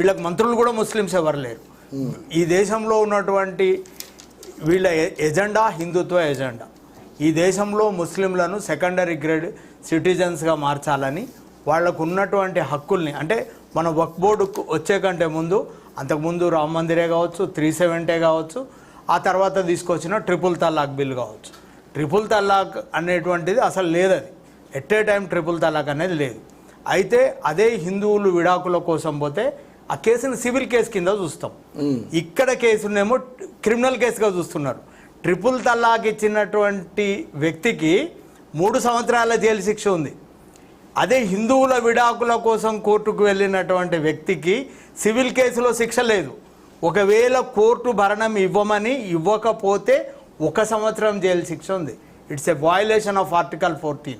వీళ్ళకి మంత్రులు కూడా ముస్లిమ్స్ ఎవరు లేరు. ఈ దేశంలో ఉన్నటువంటి వీళ్ళ ఎజెండా హిందుత్వ ఎజెండా. ఈ దేశంలో ముస్లింలను సెకండరీ గ్రేడ్ సిటిజన్స్గా మార్చాలని వాళ్లకు ఉన్నటువంటి హక్కుల్ని, అంటే మన వక్ఫ్ బోర్డుకు వచ్చే కంటే ముందు, అంతకుముందు రామ మందిరే కావచ్చు, 370 కావచ్చు, ఆ తర్వాత తీసుకొచ్చిన ట్రిపుల్ తలాక్ బిల్ కావచ్చు. ట్రిపుల్ తలాక్ అనేటువంటిది అసలు లేదు, అది ఎట్ ఏ టైం ట్రిపుల్ తలాక్ అనేది లేదు. అయితే అదే హిందువులు విడాకుల కోసం పోతే ఆ కేసుని సివిల్ కేసు కింద చూస్తాం. ఇక్కడ కేసునేమో క్రిమినల్ కేసుగా చూస్తున్నారు. ట్రిపుల్ తలాక్ ఇచ్చినటువంటి వ్యక్తికి 3 సంవత్సరాల జైలు శిక్ష ఉంది. అదే హిందువుల విడాకుల కోసం కోర్టుకు వెళ్ళినటువంటి వ్యక్తికి సివిల్ కేసులో శిక్ష లేదు. ఒకవేళ కోర్టు భరణం ఇవ్వకపోతే 1 సంవత్సరం జైలు శిక్ష ఉంది. It's a violation of article 14.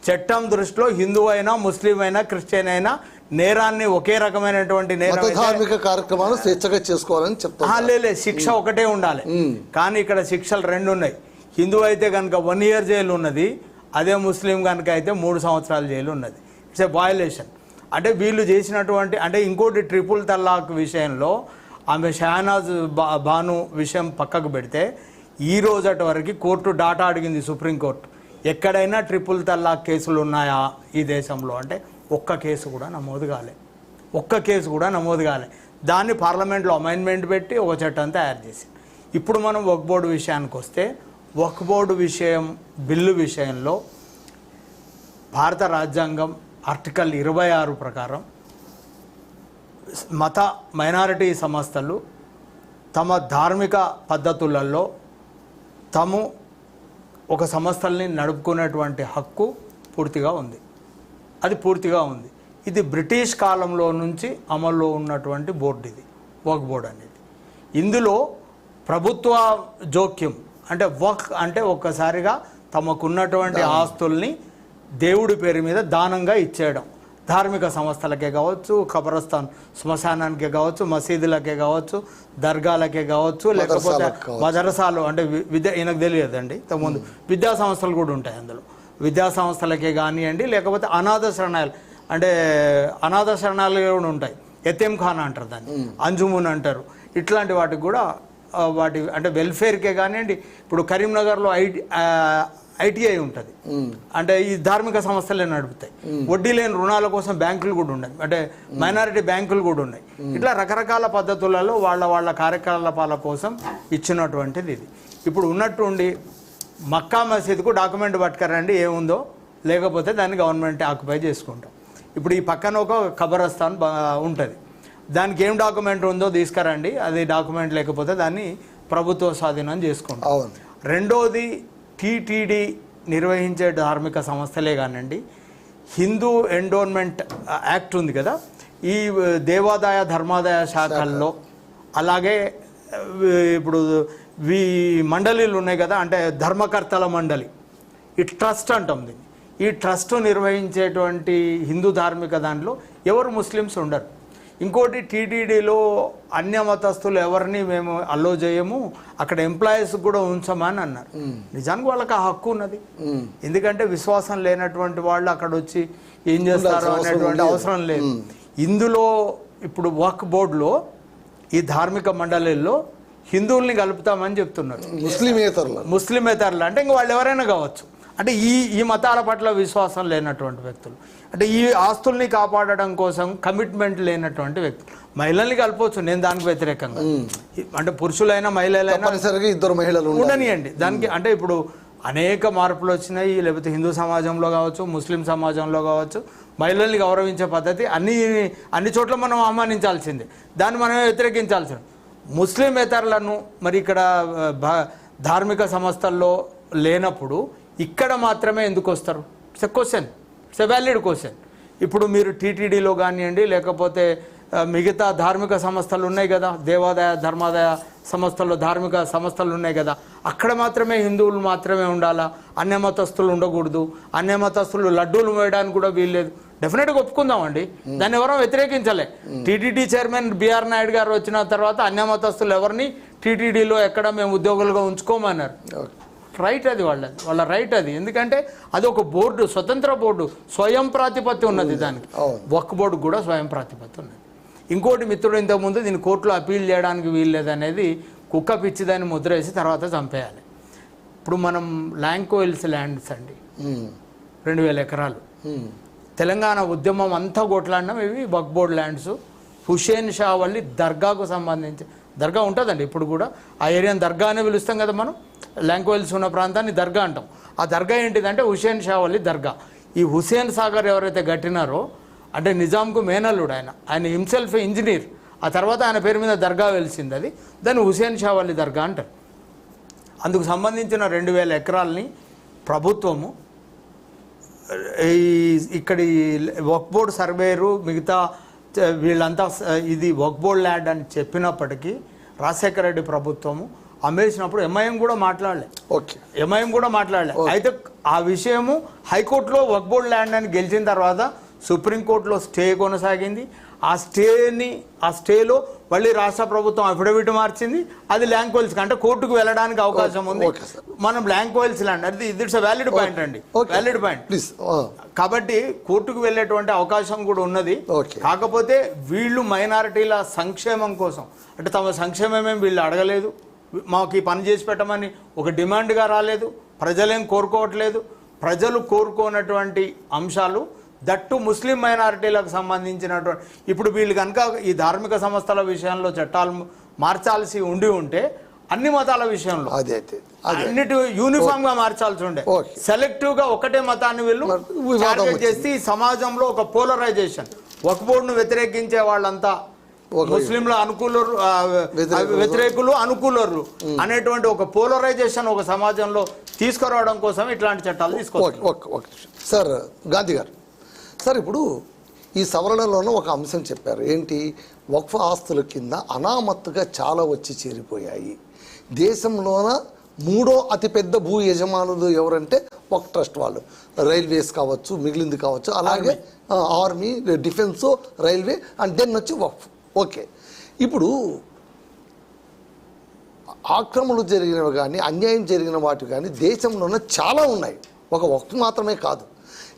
చట్టం దృష్టిలో హిందువు అయినా, ముస్లిం అయినా, క్రిస్టియన్ అయినా నేరాన్ని ఒకే రకమైనటువంటి ధార్మిక కార్యక్రమాలు స్వేచ్ఛగా చేసుకోవాలని చెప్తాను. లేదు, శిక్ష ఒకటే ఉండాలి. కానీ ఇక్కడ శిక్షలు 2 ఉన్నాయి. హిందువు అయితే కనుక 1 ఇయర్ జైలు ఉన్నది, అదే ముస్లిం కనుక అయితే 3 సంవత్సరాల జైలు ఉన్నది. It's a violation. అంటే వీళ్ళు చేసినటువంటి, అంటే ఇంకోటి ట్రిపుల్ తలాక్ విషయంలో ఆమె షహనాజ్ బాను విషయం పక్కకు పెడితే ఈ రోజటి వరకు కోర్టు డాటా అడిగింది సుప్రీంకోర్టు, ఎక్కడైనా ట్రిపుల్ తలాక్ కేసులు ఉన్నాయా ఈ దేశంలో అంటే ఒక్క కేసు కూడా నమోదు కాలే. దాన్ని పార్లమెంట్లో అమెండ్మెంట్ పెట్టి ఒక చట్టం తయారు చేసి, ఇప్పుడు మనం వక్ఫ్ బోర్డు విషయానికి వస్తే, వక్ఫ్ బోర్డు బిల్లు విషయంలో భారత రాజ్యాంగం ఆర్టికల్ 26 ప్రకారం మత మైనారిటీ సంస్థలు తమ ధార్మిక పద్ధతులలో తాము ఒక సంస్థల్ని నడుపుకునేటువంటి హక్కు పూర్తిగా ఉంది. ఇది బ్రిటిష్ కాలంలో నుంచి అమల్లో ఉన్నటువంటి బోర్డు ఇది, వక్ఫ్ బోర్డు అనేది. ఇందులో ప్రభుత్వ జోక్యం అంటే అంటే ఒక్కసారిగా తమకున్నటువంటి ఆస్తుల్ని దేవుడి పేరు మీద దానంగా ఇచ్చేయడం, ధార్మిక సంస్థలకే కావచ్చు, ఖబరస్థాన్ శ్మశానానికే కావచ్చు, మసీదులకే కావచ్చు, దర్గాలకే కావచ్చు, లేకపోతే మదరసాలు అంటే ఈయనకు తెలియదండి, ఇంతకుముందు విద్యా సంస్థలు కూడా ఉంటాయి. అందులో విద్యా సంస్థలకే కానివ్వండి, లేకపోతే అనాథ శరణాలు అంటే అనాథ శరణాలు కూడా ఉంటాయి, యతీం ఖానా అంటారు దాన్ని, అంజుమున్ అంటారు. ఇట్లాంటి వాటికి కూడా వాటి అంటే వెల్ఫేర్కే కానివ్వండి. ఇప్పుడు కరీంనగర్లో ఐటీఐ ఉంటుంది, అంటే ఈ ధార్మిక సంస్థలే నడుపుతాయి. వడ్డీ లేని రుణాల కోసం బ్యాంకులు కూడా ఉన్నాయి, అంటే మైనారిటీ బ్యాంకులు కూడా ఉన్నాయి. ఇట్లా రకరకాల పద్ధతులలో వాళ్ళ కార్యకలాపాల కోసం ఇచ్చినటువంటిది ఇది. ఇప్పుడు ఉన్నట్టుండి మక్కా మసీద్కు డాక్యుమెంట్ పట్టుకరండి ఏముందో, లేకపోతే దాన్ని గవర్నమెంట్ ఆక్యుపై చేసుకుంటాం. ఇప్పుడు ఈ పక్కన ఒక ఖబరస్థాన్ ఉంటుంది, దానికి ఏం డాక్యుమెంట్ ఉందో తీసుకురండి, అది డాక్యుమెంట్ లేకపోతే దాన్ని ప్రభుత్వ స్వాధీనం చేసుకుంటాం. రెండోది టీటీడీ నిర్వహించే ధార్మిక సంస్థలే కానివ్వండి, హిందూ ఎండోన్మెంట్ యాక్ట్ ఉంది కదా, ఈ దేవాదాయ ధర్మాదాయ శాఖల్లో, అలాగే ఇప్పుడు మండలీలు ఉన్నాయి కదా, అంటే ధర్మకర్తల మండలి, ఈ ట్రస్ట్ అంటాం దీన్ని. ఈ ట్రస్ట్ నిర్వహించేటువంటి హిందూ ధార్మిక దాంట్లో ఎవరు ముస్లిమ్స్ ఉండరు. ఇంకోటి టీటీడీలో అన్య మతస్థులు ఎవరిని మేము అలో చేయము, అక్కడ ఎంప్లాయీస్ కూడా ఉంచమని అన్నారు. నిజానికి వాళ్ళకి ఆ హక్కు ఉన్నది, ఎందుకంటే విశ్వాసం లేనటువంటి వాళ్ళు అక్కడ వచ్చి ఏం చేస్తారు అనేటువంటి అవసరం లేదు. ఇందులో ఇప్పుడు వక్ఫ్ బోర్డులో ఈ ధార్మిక మండలిల్లో హిందువుల్ని కలుపుతామని చెప్తున్నారు. ముస్లిమేతరులు అంటే ఇంక వాళ్ళు ఎవరైనా కావచ్చు, అంటే ఈ మతాల పట్ల విశ్వాసం లేనటువంటి వ్యక్తులు, అంటే ఈ ఆస్తుల్ని కాపాడడం కోసం కమిట్మెంట్ లేనటువంటి వ్యక్తులు. మహిళల్ని కలపవచ్చు, నేను దానికి వ్యతిరేకంగా, అంటే పురుషులైనా మహిళలైనా 2 మహిళలు ఉండనియండి దానికి. అంటే ఇప్పుడు అనేక మార్పులు వచ్చినాయి, లేకపోతే హిందూ సమాజంలో కావచ్చు, ముస్లిం సమాజంలో కావచ్చు, మహిళల్ని గౌరవించే పద్ధతి అన్ని చోట్ల మనం ఆహ్వానించాల్సిందే, దాన్ని మనమే వ్యతిరేకించాల్సింది. ముస్లిమేతరులను మరి ఇక్కడ ధార్మిక సంస్థల్లో లేనప్పుడు ఇక్కడ మాత్రమే ఎందుకు వస్తారు? It's a question, it's a valid question. ఇప్పుడు మీరు టీటీడీలో కానివ్వండి, లేకపోతే మిగతా ధార్మిక సంస్థలు ఉన్నాయి కదా, దేవాదాయ ధర్మాదాయ సంస్థల్లో ధార్మిక సంస్థలు ఉన్నాయి కదా, అక్కడ మాత్రమే హిందువులు మాత్రమే ఉండాలా, అన్యమతస్తులు ఉండకూడదు, అన్యమతస్తులు లడ్డూలు వేయడానికి కూడా వీల్లేదు. డెఫినెట్గా ఒప్పుకుందామండి, దాన్ని ఎవరో వ్యతిరేకించలే. టీటీడీ చైర్మన్ బిఆర్ నాయుడు గారు వచ్చిన తర్వాత అన్యమతస్తులు ఎవరిని టీటీడీలో ఎక్కడ మేము ఉద్యోగులుగా ఉంచుకోమన్నారు. రైట్, అది వాళ్ళ రైట్ అది. ఎందుకంటే అది ఒక బోర్డు, స్వతంత్ర బోర్డు, స్వయం ప్రాతిపత్తి ఉన్నది దానికి. వక్ఫ్ బోర్డు కూడా స్వయం ప్రాతిపత్తి ఉన్నది. ఇంకోటి మిత్రుడు ఇంతకుముందు దీన్ని కోర్టులో అప్పీల్ చేయడానికి వీల్లేదనేది కుక్క పిచ్చిదాన్ని ముద్ర వేసి తర్వాత చంపేయాలి. ఇప్పుడు మనం ల్యాంకోయిల్స్ ల్యాండ్స్ అండి 2000 ఎకరాలు తెలంగాణ ఉద్యమం అంతా కొట్లాడినాం. ఇవి వక్ఫ్ బోర్డ్ ల్యాండ్స్. హుషేన్ షా వల్లి దర్గాకు సంబంధించి దర్గా ఉంటుందండి ఇప్పుడు కూడా. ఆ ఏరియాని దర్గా అనే పిలుస్తాం కదా మనం. ల్యాంకోయిల్స్ ఉన్న ప్రాంతాన్ని దర్గా అంటాం. ఆ దర్గా ఏంటిదంటే హుషేన్ షా వల్లి దర్గా. ఈ హుసేన్ సాగర్ ఎవరైతే కట్టినారో అంటే నిజాంకు మేనల్లుడు ఆయన హిమ్సెల్ఫ్ ఇంజనీర్. ఆ తర్వాత ఆయన పేరు మీద దర్గా వెలిసింది. అది దాన్ని హుసేన్ షా వల్లి దర్గా అంటారు. అందుకు సంబంధించిన 2000 ఎకరాలని ప్రభుత్వము ఇక్కడి వక్ఫ్ బోర్డ్ సర్వేరు మిగతా వీళ్ళంతా ఇది వక్ఫ్ బోర్డ్ ల్యాండ్ అని చెప్పినప్పటికీ రాజశేఖర రెడ్డి ప్రభుత్వము అమ్మేసినప్పుడు ఎంఐఎం కూడా మాట్లాడలే. ఎంఐఎం కూడా మాట్లాడలే. అయితే ఆ విషయము హైకోర్టులో వక్ఫ్ బోర్డ్ ల్యాండ్ అని గెలిచిన తర్వాత సుప్రీంకోర్టులో స్టే కొనసాగింది. ఆ స్టేలో మళ్ళీ రాష్ట్ర ప్రభుత్వం అఫిడవిట్ మార్చింది. అది ల్యాంకోయిల్స్ అంటే కోర్టుకు వెళ్ళడానికి అవకాశం ఉంది. మనం ల్యాంకోయిల్స్ ల్యాండ్ అది ఇట్స్ వ్యాలిడ్ పాయింట్ అండి, వ్యాలిడ్ పాయింట్. కాబట్టి కోర్టుకు వెళ్ళేటువంటి అవకాశం కూడా ఉన్నది. కాకపోతే వీళ్ళు మైనారిటీల సంక్షేమం కోసం అంటే తమ సంక్షేమమేం వీళ్ళు అడగలేదు. మాకు ఈ పని చేసి పెట్టమని ఒక డిమాండ్గా రాలేదు. ప్రజలేం కోరుకోవట్లేదు. ప్రజలు కోరుకోనటువంటి అంశాలు దట్టు ముస్లిం మైనారిటీలకు సంబంధించినటువంటి ఇప్పుడు వీళ్ళు కనుక ఈ ధార్మిక సంస్థల విషయంలో చట్టాలు మార్చాల్సి ఉంటే అన్ని మతాల విషయంలో అన్నిటి యూనిఫామ్ గా మార్చాల్సి ఉండే. సెలెక్టివ్ గా ఒకటే మతాన్ని వీళ్ళు టార్గెట్ చేసి సమాజంలో ఒక పోలరైజేషన్ వక్ఫ్ బోర్డును వ్యతిరేకించే వాళ్ళంతా ముస్లింల అనుకూలరు వ్యతిరేకులు అనుకూలరు అనేటువంటి ఒక పోలరైజేషన్ ఒక సమాజంలో తీసుకురావడం కోసం ఇట్లాంటి చట్టాలు తీసుకోవాలి. సార్ గాంధీ గారు, సార్ ఇప్పుడు ఈ సవరణలోనూ ఒక అంశం చెప్పారు. ఏంటి? వక్ఫ్ ఆస్తుల కింద అనామత్తుగా చాలా వచ్చి చేరిపోయాయి. దేశంలోన 3వ అతిపెద్ద భూ యజమానులు ఎవరంటే వక్ఫ్ ట్రస్ట్ వాళ్ళు. రైల్వేస్ కావచ్చు, మిగిలింది కావచ్చు, అలాగే army, defence, railway and then వచ్చి వక్ఫ్. ఓకే, ఇప్పుడు ఆక్రమణలు జరిగినవి కానీ అన్యాయం జరిగిన వాటి కానీ దేశంలోనే చాలా ఉన్నాయి. ఒక వక్ఫ్ మాత్రమే కాదు.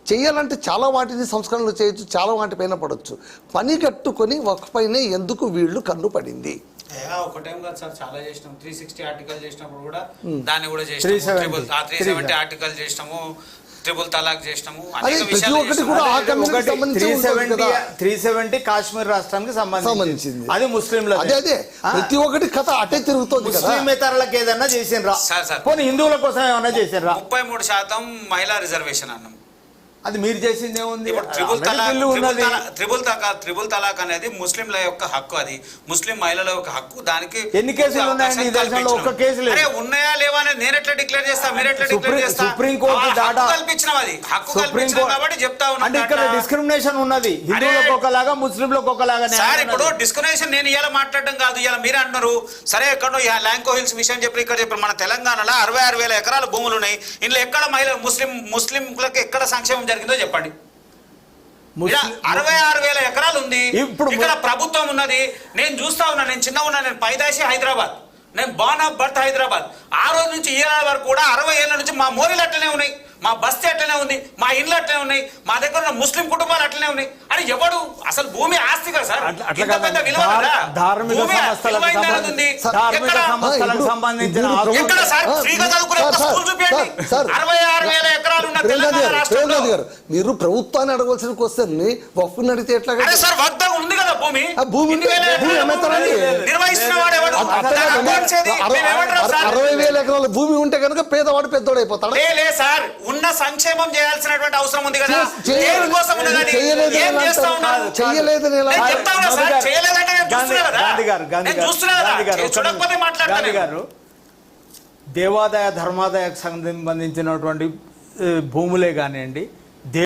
చేయాలంటే చాలా వాటిని సంస్కరణలు చేయొచ్చు, చాలా వాటిపైన పడవచ్చు. పని కట్టుకొని వక్ఫ్ పైనే ఎందుకు వీళ్ళు కన్ను పడింది? ఒకటేం కాదు సార్, చాలా చేసినాం. 360 ఆర్టికల్ చేసినప్పుడు కూడా దాన్ని కూడా చేసినాము. 370 ఆర్టికల్ చేసినాము, ట్రిపుల్ తలాక్ చేసినాము. 370 కాశ్మీర్ రాష్ట్రానికి సంబంధించింది. అది ముస్లింల ప్రతి ఒక్కటి కథ అటే తిరుగుతుంది. ముస్లిమేతరులకు ఏదన్నా చేసిండ్రా? పోనీ హిందువుల కోసం ఏమన్నా చేసిండ్రా? 33% మహిళా రిజర్వేషన్ అన్నాం. అది మీరు చేసింది ఏముంది? త్రిబుల్ తలాక్ అనేది ముస్లింల యొక్క హక్కు, అది ముస్లిం మహిళల యొక్క హక్కు. దానికి ఎన్ని కేసులు ఉన్నాయండి ఈ దేశంలో? ఒక్క కేసు లేదు. ఉన్నాయా లేవా అని నేను ఎట్లా డిక్లేర్ చేస్తా, మీరు ఎట్లా డిక్లేర్ చేస్తా? సుప్రీంకోర్టు దాటా కల్పించినాం, అది హక్కు కల్పించినాం కాబట్టి చెప్తా ఉన్నా. అంటే ఇక్కడ డిస్క్రిమినేషన్ ఉన్నది, హిందువులకు ఒకలాగా ముస్లింలకు ఒకలాగా. సార్ ఇప్పుడు డిస్క్రిమినేషన్ నేను ఇలా మాట్లాడడం కాదు, ఇలా మీరు అంటున్నారు. సరే ఎక్కడో ల్యాంకో హిల్స్ విషయం చెప్పి ఇక్కడ చెప్పారు. మన తెలంగాణలో 66,000 ఎకరాల భూములు ఉన్నాయి. ఇందులో ఎక్కడ మహిళ ముస్లింలకు ఎక్కడ సంక్షేమం జరిగిందో చెప్పండి. 66,000 ఎకరాలు ఉంది. ఇక్కడ ప్రభుత్వం ఉన్నది. నేను చూస్తా ఉన్నా, నేను చిన్న ఉన్నా, నేను పైదాసి హైదరాబాద్, నేను బాన్ ఆఫ్ బర్త్ హైదరాబాద్. ఆ రోజు నుంచి ఈ రోజు వరకు కూడా 60 ఏళ్ళ నుంచి మా మోరీలు అట్లనే ఉన్నాయి, మా బస్తీ అట్లనే ఉంది, మా ఇండ్లు అట్లనే ఉన్నాయి, మా దగ్గర ఉన్న ముస్లిం కుటుంబాలు అట్లనే ఉన్నాయి. అని ఎవడు అసలు భూమి ఆస్తి కదా సార్, ధార్మిక సంబంధించిన 66,000 ఎకరాలు ఉన్న తెలంగాణ రాష్ట్రంలో మీరు ప్రభుత్వాన్ని అడగవలసినకి వస్తే వక్ఫ్ని అడిగితే ఎట్లా? సార్ వక్ఫ్ ఉంది కదా భూమి, నిర్వహిస్తున్న వాడు ఎవడు? 60,000 ఎకరాల భూమి ఉంటే కనుక పేదవాడు పెద్దోడు అయిపోతాడు. సార్ ఉన్న సంక్షేమం చేయాల్సినటువంటి అవసరం ఉంది కదా, దేనికోసం ఉన్నది? ఏం చేస్తా ఉన్నారు? చేయలేదని చెప్తా ఉన్నా సార్, చేయలేదంటే చూడకపోతే మాట్లాడతాను. దేవాదాయ ధర్మాదాయకు సంబంధించినటువంటి భూములే కానివ్వండి,